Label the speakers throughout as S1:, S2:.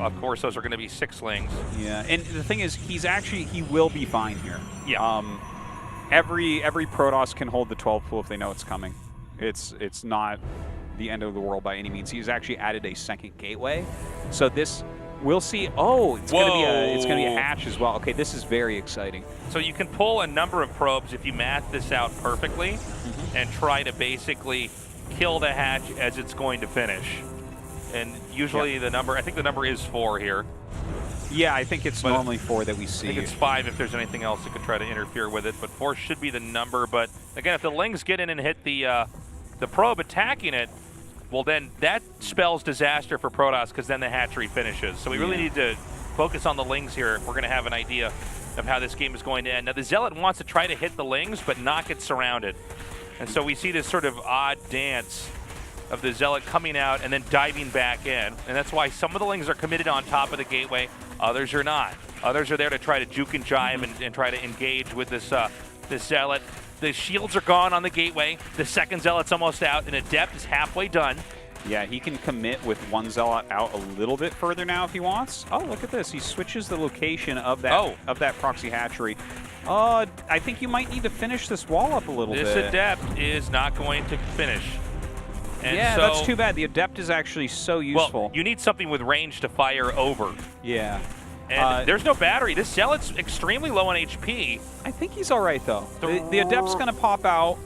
S1: of course, those are going to be 6-lings.
S2: Yeah, and the thing is, he will be fine here.
S1: Yeah.
S2: Every Protoss can hold the 12 pool if they know it's coming. It's not the end of the world by any means. He's actually added a second gateway, so this we'll see. Oh, it's gonna be a hatch as well. Okay, this is very exciting.
S1: So you can pull a number of probes if you math this out perfectly, and try to basically kill the hatch as it's going to finish. And usually the number, I think the number is 4 here.
S2: Yeah, I think it's normally 4 that we see.
S1: I think it's 5 if there's anything else that could try to interfere with it, but 4 should be the number. But again, if the lings get in and hit the probe attacking it, well then that spells disaster for Protoss, because then the hatchery finishes. So we really need to focus on the lings here if we're going to have an idea of how this game is going to end. Now the Zealot wants to try to hit the lings, but not get surrounded. And so we see this sort of odd dance of the Zealot coming out and then diving back in. And that's why some of the lings are committed on top of the gateway, others are not. Others are there to try to juke and jive and try to engage with this Zealot. The shields are gone on the gateway. The second Zealot's almost out, and Adept is halfway done.
S2: Yeah, he can commit with one Zealot out a little bit further now if he wants. Oh, look at this. He switches the location of that proxy hatchery. I think you might need to finish this wall up a little bit.
S1: This Adept is not going to finish. And
S2: yeah,
S1: so,
S2: that's too bad. The Adept is actually so useful.
S1: Well, you need something with range to fire over.
S2: Yeah.
S1: And there's no battery. This Zealot's extremely low on HP.
S2: I think he's all right, though. The Adept's going to pop out.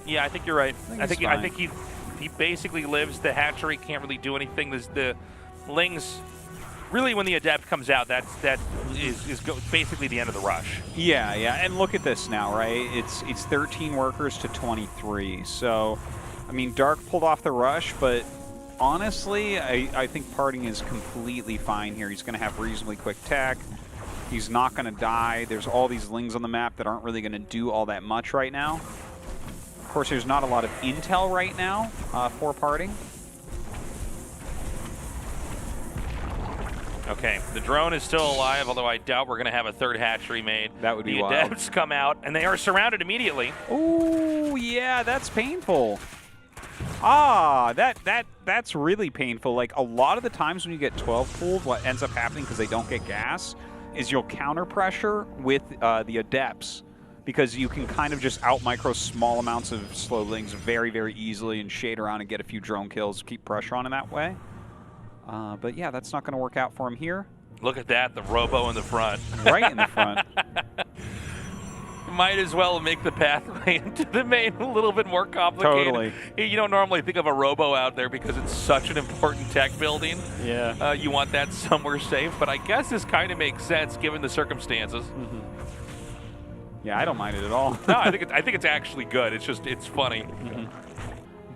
S1: Yeah, I think you're right. I think he basically lives. The hatchery can't really do anything. The lings, really, when the Adept comes out, that is basically the end of the rush.
S2: Yeah, yeah. And look at this now, right? It's 13 workers to 23. So, I mean, Dark pulled off the rush, but honestly, I think PartinG is completely fine here. He's going to have reasonably quick tech. He's not going to die. There's all these lings on the map that aren't really going to do all that much right now. Of course, there's not a lot of intel right now for PartinG.
S1: Okay, the drone is still alive, although I doubt we're going to have a third hatchery made.
S2: That would be wild.
S1: The Adepts come out, and they are surrounded immediately.
S2: Oh, yeah, that's painful. Ah, that's really painful. Like, a lot of the times when you get 12 pulled, what ends up happening because they don't get gas is you'll counter pressure with the Adepts, because you can kind of just out-micro small amounts of slow lings very, very easily and shade around and get a few drone kills, keep pressure on in that way. But yeah, that's not going to work out for him here.
S1: Look at that, the robo in the front.
S2: Right in the front.
S1: Might as well make the pathway into the main a little bit more complicated.
S2: Totally.
S1: You don't normally think of a robo out there because it's such an important tech building.
S2: Yeah.
S1: You want that somewhere safe, but I guess this kind of makes sense given the circumstances.
S2: Mm-hmm. Yeah, I don't mind it at all.
S1: No, I think it's actually good. It's funny.
S2: Mm-hmm.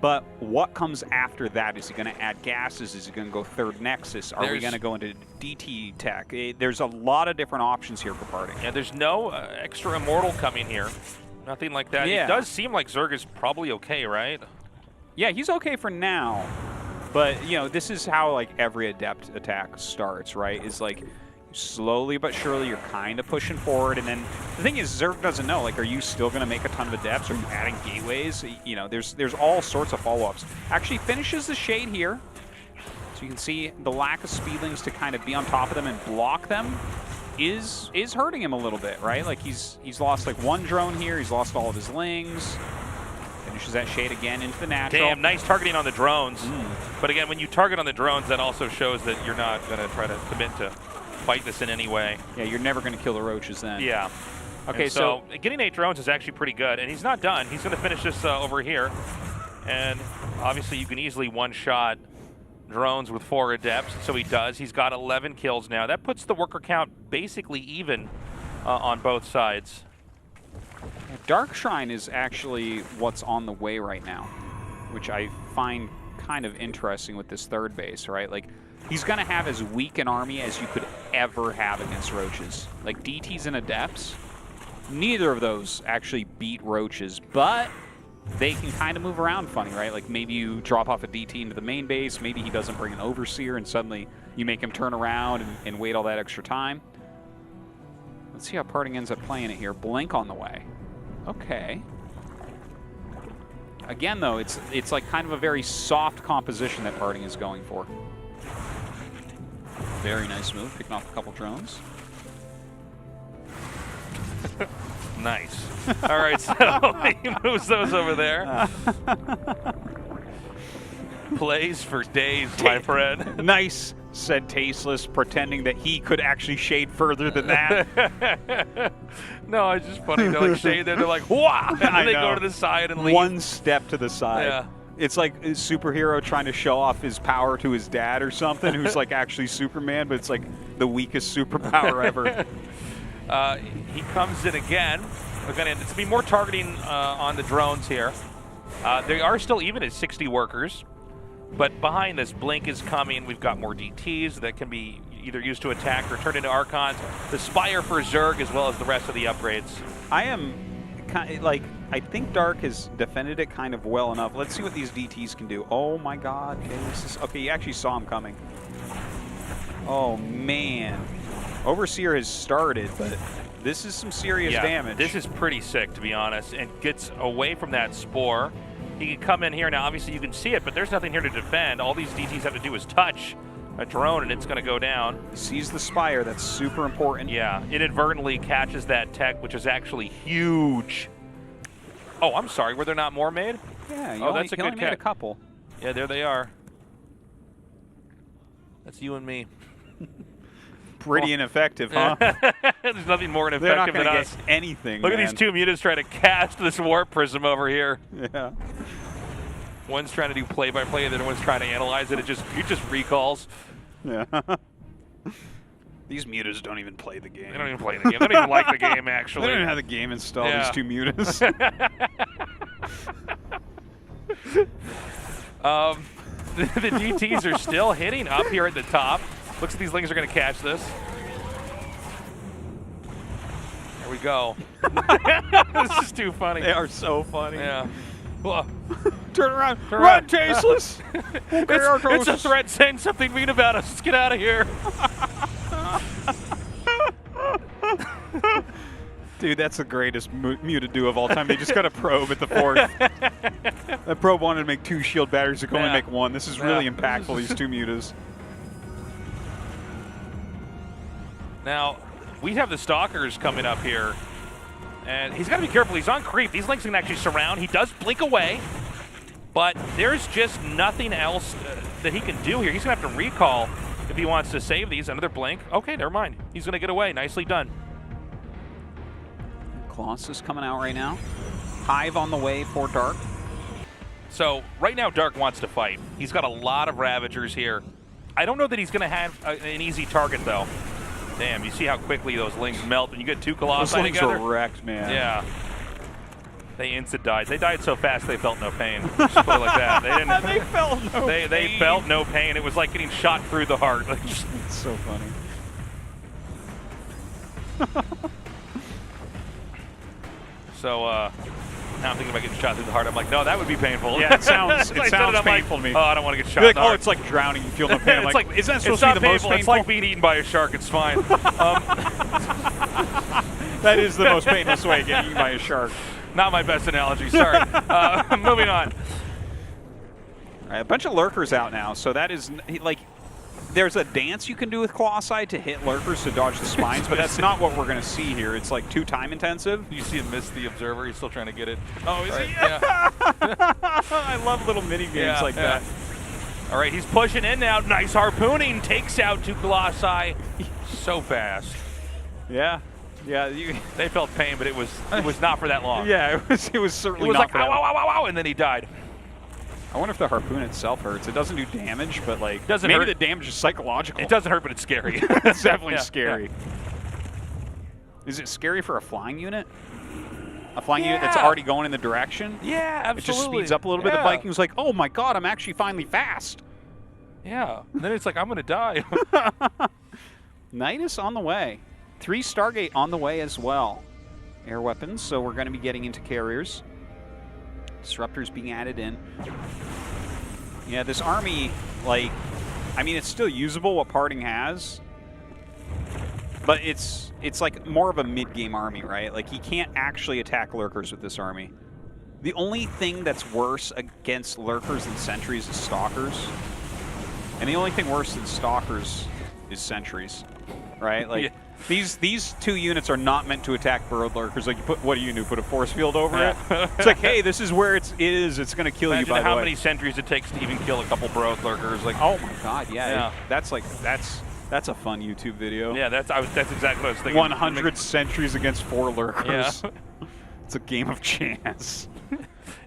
S2: But what comes after that? Is he going to add gases? Is he going to go third Nexus? Are we going to go into DT tech? There's a lot of different options here for PartinG.
S1: Yeah, there's no extra Immortal coming here. Nothing like that.
S2: Yeah.
S1: It does seem like Zerg is probably okay, right?
S2: Yeah, he's okay for now. But, you know, this is how, like, every Adept attack starts, right? Is like, slowly but surely you're kind of pushing forward, and then the thing is, Zerg doesn't know, like, are you still going to make a ton of Adepts? Are you adding gateways? You know, there's all sorts of follow-ups. Actually finishes the shade here, so you can see the lack of speedlings to kind of be on top of them and block them is hurting him a little bit, right? Like, he's lost like one drone here, he's lost all of his lings. Finishes that shade again into the natural.
S1: Damn, nice targeting on the drones. But again, when you target on the drones, that also shows that you're not going to try to commit to fight this in any way.
S2: Yeah, you're never going to kill the roaches then.
S1: Yeah.
S2: Okay,
S1: and so getting 8 drones is actually pretty good, and he's not done. He's going to finish this over here, and obviously you can easily one-shot drones with 4 Adepts, so he does. He's got 11 kills now. That puts the worker count basically even on both sides.
S2: Dark Shrine is actually what's on the way right now, which I find kind of interesting with this third base, right? Like, he's going to have as weak an army as you could ever have against roaches. Like, DTs and Adepts, neither of those actually beat roaches, but they can kind of move around funny, right? Like, maybe you drop off a DT into the main base, maybe he doesn't bring an Overseer, and suddenly you make him turn around and wait all that extra time. Let's see how PartinG ends up playing it here. Blink on the way. Okay. Again, though, it's like kind of a very soft composition that PartinG is going for. Very nice move, picking off a couple drones.
S1: Nice. All right, so he moves those over there. Plays for days, my friend.
S2: Nice, said Tasteless, pretending that he could actually shade further than that.
S1: No, it's just funny. They're like shade there. They're like, wah! And they go to the side and leave.
S2: One step to the side.
S1: Yeah.
S2: It's like a superhero trying to show off his power to his dad or something, who's like actually Superman, but it's like the weakest superpower ever.
S1: He comes in again. We're going to be more targeting on the drones here. They are still even at 60 workers, but behind this, Blink is coming. We've got more DTs that can be either used to attack or turn into Archons. The Spire for Zerg, as well as the rest of the upgrades.
S2: I am kind of like, I think Dark has defended it kind of well enough. Let's see what these DTs can do. Oh my God. Okay, okay, you actually saw him coming. Oh man. Overseer has started, but this is some serious damage.
S1: This is pretty sick, to be honest, and gets away from that Spore. He can come in here. Now, obviously, you can see it, but there's nothing here to defend. All these DTs have to do is touch a drone, and it's going to go down.
S2: Sees the Spire. That's super important.
S1: Yeah, inadvertently catches that tech, which is actually huge. Oh, I'm sorry. Were there not more made?
S2: Yeah,
S1: that's a good
S2: made a couple.
S1: Yeah, there they are. That's you and me.
S2: Pretty ineffective, huh?
S1: There's nothing more ineffective than us.
S2: Get anything.
S1: Look at these two mutants trying to cast this warp prism over here.
S2: Yeah.
S1: One's trying to do play-by-play, the other one's trying to analyze it. It just recalls.
S2: Yeah. These mutants don't even play the game.
S1: They don't even play the game. They don't even like the game, actually.
S2: They don't even have the game installed.
S1: Yeah.
S2: These two mutants.
S1: The DTs are still hitting up here at the top. Looks like these Lings are going to catch this. There we go. This is too funny.
S2: They are so funny.
S1: Yeah. Well,
S2: Turn around. Run, Tasteless!
S1: It's a threat saying something mean about us. Let's get out of here.
S2: Dude, that's the greatest muted duo of all time. They just got a probe at the fourth. That probe wanted to make 2 shield batteries. They can only make 1. This is really impactful, these 2 mutas.
S1: Now, we have the Stalkers coming up here. And he's got to be careful. He's on creep. These Lings can actually surround. He does blink away. But there's just nothing else that he can do here. He's going to have to recall if he wants to save these. Another blink. Okay, never mind. He's going to get away. Nicely done.
S2: Colossus coming out right now. Hive on the way for Dark.
S1: So right now, Dark wants to fight. He's got a lot of Ravagers here. I don't know that he's going to have an easy target, though. Damn, you see how quickly those Lings melt when you get 2 Colossi
S2: those Lings
S1: together?
S2: are wrecked, man.
S1: Yeah. They instant died. They died so fast they felt no pain. Just put it like that. They didn't.
S2: They felt no pain.
S1: They felt no pain. It was like getting shot through the heart.
S2: It's so funny.
S1: So now I'm thinking about getting shot through the heart. I'm like, no, that would be painful.
S2: Yeah, it sounds
S1: painful
S2: painful to me.
S1: Oh, I don't want to get shot.
S2: You're like,
S1: in the heart.
S2: it's like drowning. You feel no pain. I'm
S1: It's
S2: like,
S1: like,
S2: isn't that supposed
S1: it's
S2: to be the most painful?
S1: It's like being eaten by a shark. It's fine.
S2: That is the most painless way, getting eaten by a shark.
S1: Not my best analogy. Sorry. Moving on.
S2: All right, a bunch of lurkers out now, so that is like. There's a dance you can do with Colossi to hit lurkers to dodge the spines, but that's not what we're going to see here. It's like too time intensive.
S1: You see him miss the observer. He's still trying to get it.
S2: Oh, is he?
S1: Yeah.
S2: I love little mini games like that.
S1: All right, he's pushing in now. Nice harpooning. Takes out 2 Colossi so fast.
S2: Yeah. Yeah.
S1: They felt pain, but it was not for that long.
S2: Yeah, it was certainly
S1: it was
S2: not
S1: like,
S2: for
S1: ow,
S2: that
S1: ow, ow, ow, ow, and then he died.
S2: I wonder if the harpoon itself hurts. It doesn't do damage, but like
S1: doesn't
S2: maybe
S1: hurt.
S2: the damage is psychological.
S1: It doesn't hurt, but it's scary.
S2: It's definitely scary.
S1: Yeah.
S2: Is it scary for a flying unit? A flying unit that's already going in the direction?
S1: Yeah, absolutely.
S2: It just speeds up a little bit. The Viking's like, oh my god, I'm actually finally fast.
S1: Yeah. And then it's like, I'm going to die.
S2: Nidus on the way. 3 Stargate on the way as well. Air weapons, so we're going to be getting into carriers. Disruptors being added in. Yeah, this army, like, I mean, it's still usable what PartinG has, but it's like more of a mid-game army, right? Like, he can't actually attack lurkers with this army. The only thing that's worse against lurkers than sentries is stalkers. And the only thing worse than stalkers is sentries, right? Like
S1: Yeah.
S2: these two units are not meant to attack bird lurkers. Like you put, what do you do? Put a force field over it? It's like, hey, this is where it is. It's going to kill
S1: Imagine
S2: you. By
S1: how
S2: the way.
S1: many sentries it takes to even kill a couple brood lurkers. Like,
S2: Oh my God, yeah.
S1: Yeah.
S2: That's a fun YouTube video.
S1: yeah, that's exactly what I was thinking.
S2: 100 sentries against 4 lurkers.
S1: Yeah.
S2: It's a game of chance.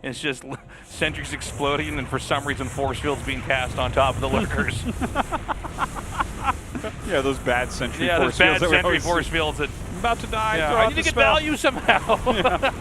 S1: It's just sentries exploding, and for some reason, force fields being cast on top of the lurkers.
S2: Yeah, those bad sentry
S1: Yeah,
S2: force
S1: those bad
S2: fields that we
S1: sentry
S2: always
S1: force
S2: see.
S1: fields. That,
S2: I'm about to die.
S1: yeah,
S2: Throw
S1: I
S2: out
S1: need to
S2: the
S1: get
S2: spell.
S1: value somehow.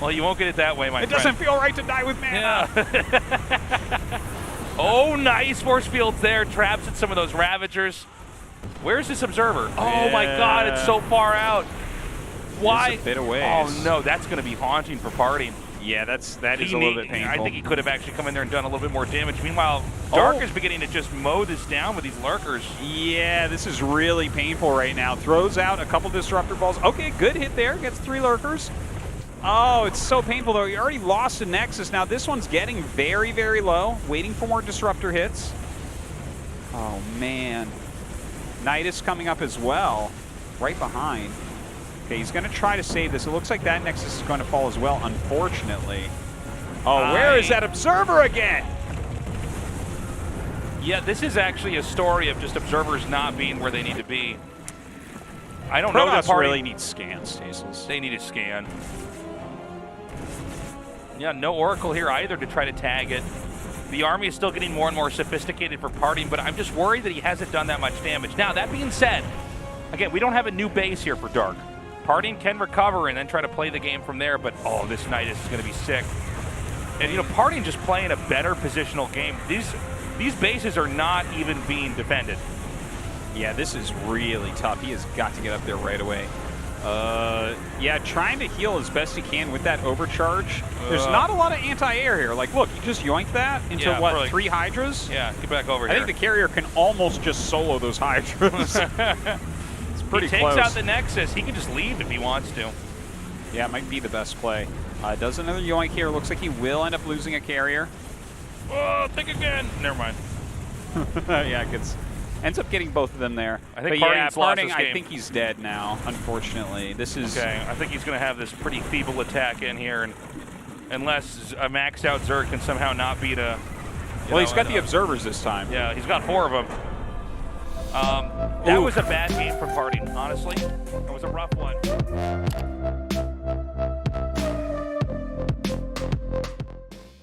S1: Well, you won't get it that way, my
S2: It
S1: friend.
S2: doesn't feel right to die with mana.
S1: Yeah. Oh, nice force fields there. Traps at some of those Ravagers. Where's this observer? Oh my God, it's so far out. Why?
S2: It's a bit of ways.
S1: Oh no, that's going to be haunting for PartinG.
S2: Yeah, that is a little bit painful.
S1: I think he could have actually come in there and done a little bit more damage. Meanwhile, Dark
S2: Oh.
S1: is beginning to just mow this down with these lurkers.
S2: Yeah, this is really painful right now. Throws out a couple disruptor balls. Okay, good hit there. Gets 3 lurkers. Oh, it's so painful though. He already lost a Nexus. Now this one's getting very, very low. Waiting for more disruptor hits. Oh man. Nidus coming up as well. Right behind. Okay, he's going to try to save this. It looks like that Nexus is going to fall as well, unfortunately. Oh, where is that observer again?
S1: Yeah, this is actually a story of just observers not being where they need to be. I don't know that
S2: Protoss
S1: PartinG
S2: really needs scans, Tasteless.
S1: They need a scan. Yeah, no Oracle here either to try to tag it. The army is still getting more and more sophisticated for PartinG, but I'm just worried that he hasn't done that much damage. Now, that being said, again, we don't have a new base here for Dark. PartinG can recover and then try to play the game from there, but oh, this Nidus is going to be sick. And, you know, PartinG just playing a better positional game. These bases are not even being defended.
S2: Yeah, this is really tough. He has got to get up there right away. Yeah, trying to heal as best he can with that overcharge. There's not a lot of anti-air here. Like, look, you just yoinked that into,
S1: Yeah,
S2: what,
S1: like
S2: 3 Hydras?
S1: Yeah, get back over
S2: I
S1: here.
S2: think the carrier can almost just solo those Hydras. It's pretty
S1: he takes
S2: close.
S1: out the Nexus. He can just leave if he wants to.
S2: Yeah, it might be the best play. Does another yoink here. Looks like he will end up losing a carrier.
S1: Oh, think again. Never mind.
S2: Yeah, ends up getting both of them there.
S1: I think
S2: but yeah,
S1: PartinG's lost
S2: PartinG,
S1: this
S2: I
S1: game.
S2: think he's dead now, unfortunately. This is...
S1: Okay, I think he's going to have this pretty feeble attack in here, and unless a maxed out Zerg can somehow not beat a...
S2: Well, he's got the observers this time.
S1: Yeah, he's got 4 of them. That was a bad game from PartinG, honestly. It was a rough one.